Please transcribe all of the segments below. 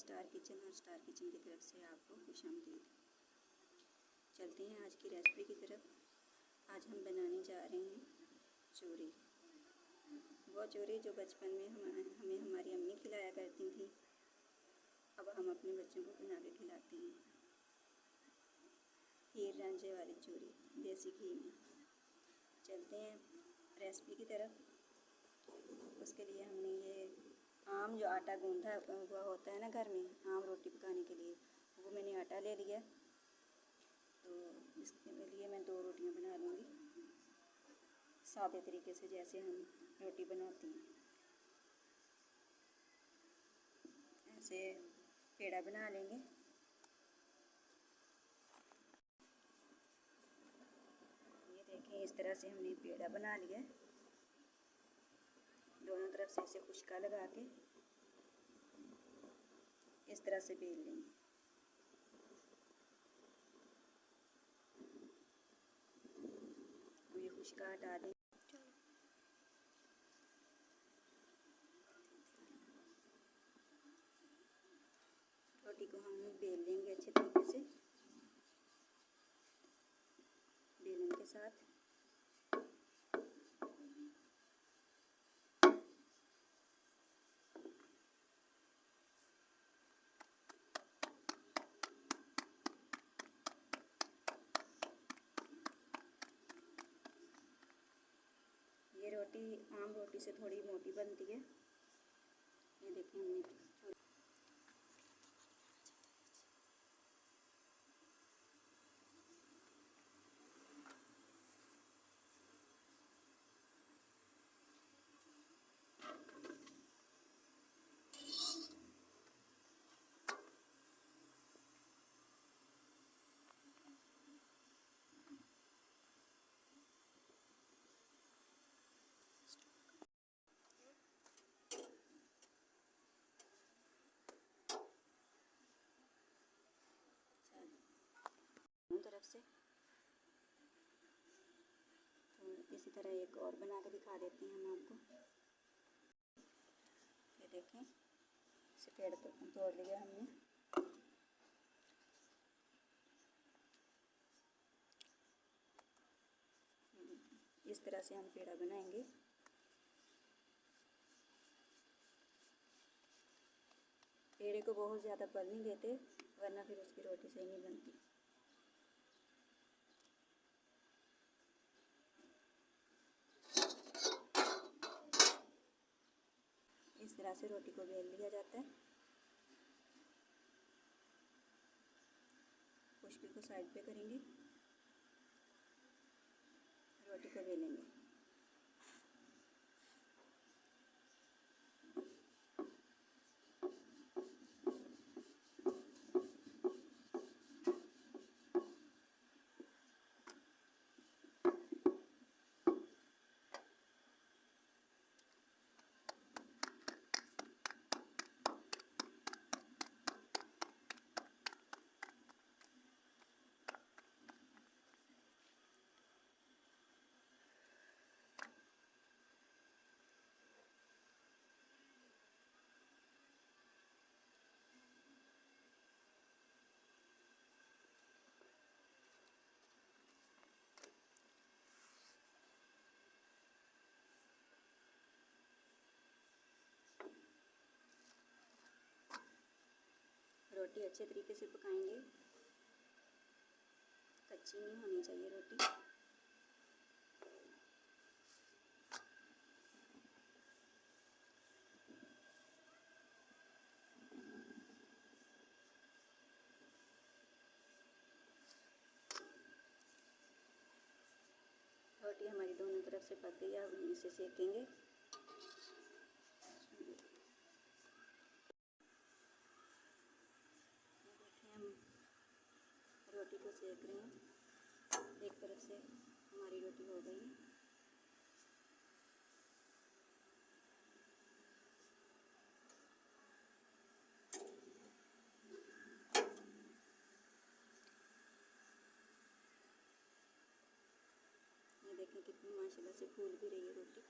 Star kitchen और star kitchen की तरफ से आपको खुशामदीद। चलते हैं आज की रेसिपी की तरफ। आज हम बनाने जा रहे हैं चूरी। वो चूरी जो बचपन में हमें हमारी अम्मी खिलाया करती थी, अब हम अपने बच्चों को बना के खिलाते हैं। हीर रांझे वाली चूरी देसी घी में। चलते हैं रेसिपी की तरफ। उसके लिए हमने ये आम जो आटा गूंथा हुआ होता है ना घर में आम रोटी पकाने के लिए, वो मैंने आटा ले लिया। तो इसके लिए मैं 2 रोटियां बना लूँगी सादे तरीके से, जैसे हम रोटी बनाते हैं। ऐसे पेड़ा बना लेंगे। ये देखें, इस तरह से हमने पेड़ा बना लिया। दोनों तरफ से इसे खुशका लगा के इस तरह से बेल लेंगे। ये खुशका हटा दें। रोटी को हम बेल लेंगे अच्छे तरीके से, बेलन के साथ। ये रोटी आम रोटी से थोड़ी मोटी बनती है। ये देखें, हमने दोनों तरफ से। तो इसी तरह एक और बना के दिखा देते हैं हम आपको। ये देखें, इसे पेड़ तोड़ लिया हमने। इस तरह से हम पेड़ा बनाएंगे। पेड़े को बहुत ज़्यादा पल नहीं देते, वरना फिर उसकी रोटी सही नहीं बनती। इस तरह से रोटी को बेल लिया जाता है। खुशकी को साइड पे करेंगे, रोटी को बेलेंगे। रोटी अच्छे तरीके से पकाएंगे, कच्ची नहीं होनी चाहिए रोटी। रोटी हमारी दोनों तरफ से पक गई है, अब हम इसे सेकेंगे। रोटी को सेक रहे हैं। एक तरफ से हमारी रोटी हो गई है। ये देखें कितनी माशाल्लाह से फूल भी रही है रोटी।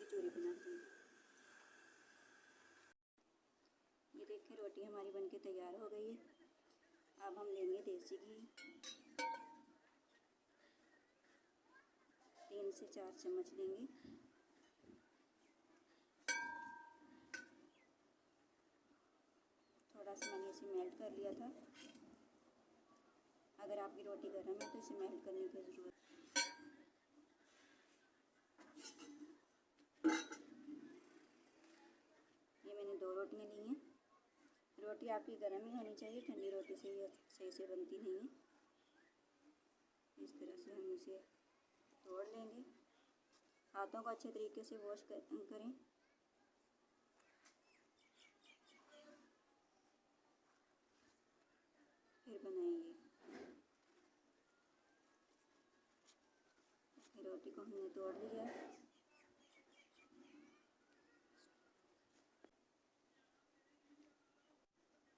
की चूरी बनाते हैं। ये देखिए रोटी हमारी बनके तैयार हो गई है। अब हम लेंगे देसी घी, 3 से 4 चम्मच लेंगे। थोड़ा सा मैंने इसे मेल्ट कर लिया था। अगर आपकी रोटी गर्म है तो इसे मेल्ट करने की ज़रूरत है। ये मैंने 2 रोटियां ली हैं। रोटी आपकी गर्म ही होनी चाहिए, ठंडी रोटी से ये सही से बनती नहीं है। इस तरह से हम इसे तोड़ लेंगे। हाथों को अच्छे तरीके से वॉश करें। फिर बनाएंगे। रोटी को हमने तोड़ लिया है।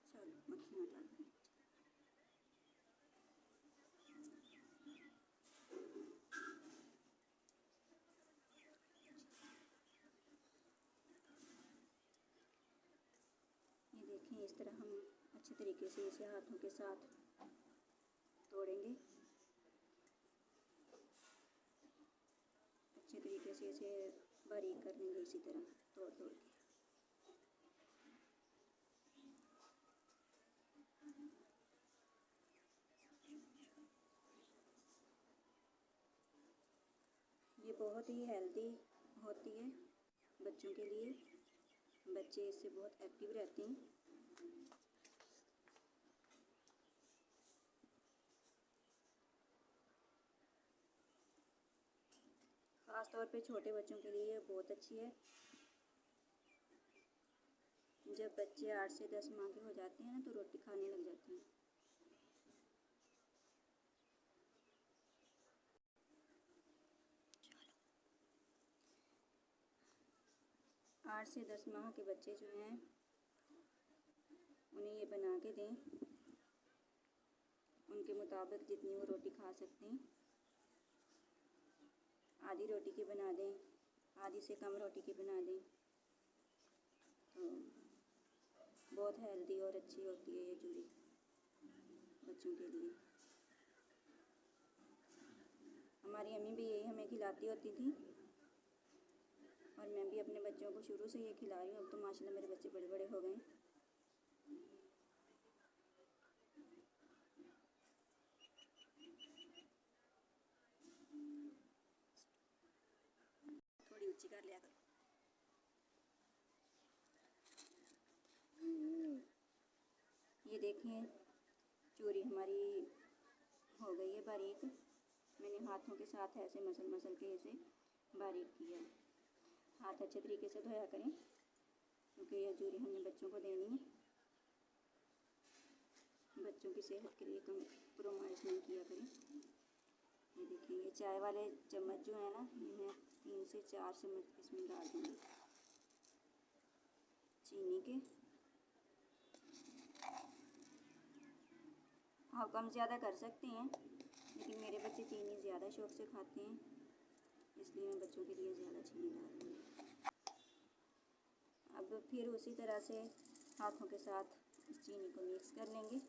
चलो मक्खियाँ हटा दें। ये देखें, इस तरह हम अच्छे तरीके से इसे हाथों के साथ तोड़ेंगे। अच्छे तरीके से इसे बारीक कर लेंगे, इसी तरह तोड़ तोड़ के। ये बहुत ही हेल्दी होती है बच्चों के लिए। बच्चे इससे बहुत एक्टिव रहते हैं। ख़ास तौर पे छोटे बच्चों के लिए बहुत अच्छी है। जब बच्चे 8 से 10 माह के हो जाते हैं तो रोटी खाने लग जाते हैं। 8 से 10 माह के बच्चे जो हैं उन्हें ये बना के दें। उनके मुताबिक जितनी वो रोटी खा सकते हैं। आधी रोटी की बना दें, आधी से कम रोटी की बना दें, तो बहुत हेल्दी और अच्छी होती है ये चूरी बच्चों के लिए। हमारी अम्मी भी यही हमें खिलाती होती थी और मैं भी अपने बच्चों को शुरू से ये खिला रही हूँ। अब तो माशाल्लाह मेरे बच्चे बड़े बड़े हो गए। थोड़ी ऊंची कर लिया करो। ये देखें, चूरी हमारी हो गई है बारीक। मैंने हाथों के साथ ऐसे मसल मसल के इसे बारीक किया। हाथ अच्छे तरीके से धोया करें क्योंकि यह चूरी हमने बच्चों को देनी है। बच्चों की सेहत के लिए कम्प्रोमाइज़ नहीं किया करें। ये देखिए, ये चाय वाले चम्मच जो है ना, ये मैं 3 से 4 चम्मच इसमें डाल दूँगी चीनी के। आप कम ज़्यादा कर सकते हैं, लेकिन मेरे बच्चे चीनी ज़्यादा शौक़ से खाते हैं, इसलिए मैं बच्चों के लिए ज़्यादा चीनी डाल दूँगी। अब फिर उसी तरह से हाथों के साथ इस चीनी को मिक्स कर लेंगे।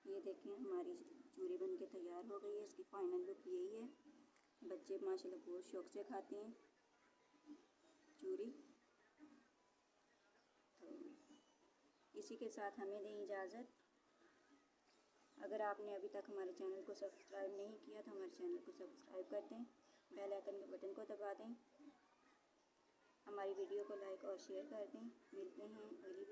ये देखें, हमारी चूरी बन के तैयार हो गई है। इसकी फाइनल लुक यही है। बच्चे माशाल्लाह बहुत शौक़ से खाते हैं चूरी। तो इसी के साथ हमें दें इजाज़त। अगर आपने अभी तक हमारे चैनल को सब्सक्राइब नहीं किया तो हमारे चैनल को सब्सक्राइब कर दें, बेल आइकन के बटन को दबा दें, हमारी वीडियो को लाइक और शेयर कर दें। मिलते हैं अगली